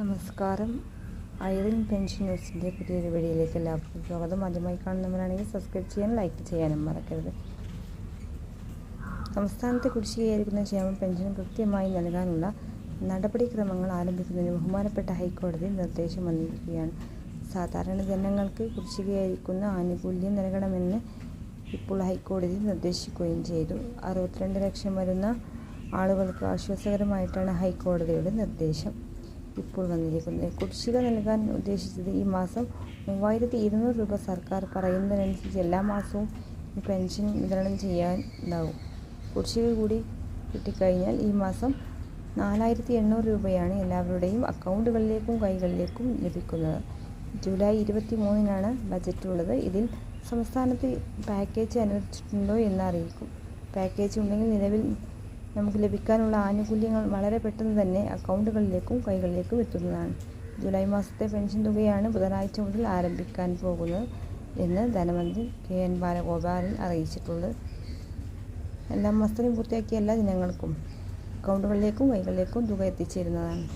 നമസ്കാരം. Irene pension ന്യൂസിൻ്റെ പുതിയൊരു വീഡിയോയിലേക്ക് എല്ലാവർക്കും സ്വാഗതം. ആദ്യമായി കാണുന്നവരാണെങ്കിൽ സബ്സ്ക്രൈബ് ചെയ്യാനും ലൈക്ക് ചെയ്യാനും മറക്കരുത്. സംസ്ഥാനത്തെ കുടിശ്ശികയായിരിക്കുന്ന ക്ഷേമ പെൻഷൻ കൃത്യമായി നൽകാനുള്ള നടപടിക്രമങ്ങൾ ആരംഭിക്കുന്നതിന് ബഹുമാനപ്പെട്ട ഹൈക്കോടതി നിർദ്ദേശം വന്നിരിക്കുകയാണ്. സാധാരണ ജനങ്ങൾക്ക് കുടിശ്ശികയായിരിക്കുന്ന ആനുകൂല്യം നൽകണമെന്ന് ഇപ്പോൾ ഹൈക്കോടതി നിർദ്ദേശിക്കുകയും ചെയ്തു. 62 ലക്ഷം വരുന്ന ആളുകൾക്ക് ആശ്വാസകരമായിട്ടാണ് ഹൈക്കോടതിയുടെ നിർദ്ദേശം ഇപ്പോൾ വന്നിരിക്കുന്നത്. കുടിശ്ശിക നൽകാൻ ഉദ്ദേശിച്ചത് ഈ മാസം 3200 രൂപ. സർക്കാർ പറയുന്നതിനനുസരിച്ച് എല്ലാ മാസവും പെൻഷൻ വിതരണം ചെയ്യാനാവും. കുടിശ്ശിക കൂടി കിട്ടിക്കഴിഞ്ഞാൽ ഈ മാസം 4800 രൂപയാണ് എല്ലാവരുടെയും അക്കൗണ്ടുകളിലേക്കും കൈകളിലേക്കും ലഭിക്കുന്നത്. ജൂലൈ 23-നാണ് ബജറ്റുള്ളത്. ഇതിൽ സംസ്ഥാനത്ത് പാക്കേജ് അനുവദിച്ചിട്ടുണ്ടോ എന്ന് അറിയിക്കും. പാക്കേജ് ഉണ്ടെങ്കിൽ നിലവിൽ നമുക്ക് ലഭിക്കാനുള്ള ആനുകൂല്യങ്ങൾ വളരെ പെട്ടെന്ന് തന്നെ അക്കൗണ്ടുകളിലേക്കും കൈകളിലേക്കും എത്തുന്നതാണ്. ജൂലൈ മാസത്തെ പെൻഷൻ തുകയാണ് ബുധനാഴ്ച മുതൽ ആരംഭിക്കാൻ പോകുന്നത് എന്ന് ധനമന്ത്രി KN ബാലഗോപാലൻ അറിയിച്ചിട്ടുണ്ട്. എല്ലാ മാസത്തിലും പൂർത്തിയാക്കിയ എല്ലാ ജനങ്ങൾക്കും അക്കൗണ്ടുകളിലേക്കും കൈകളിലേക്കും തുക എത്തിച്ചേരുന്നതാണ്.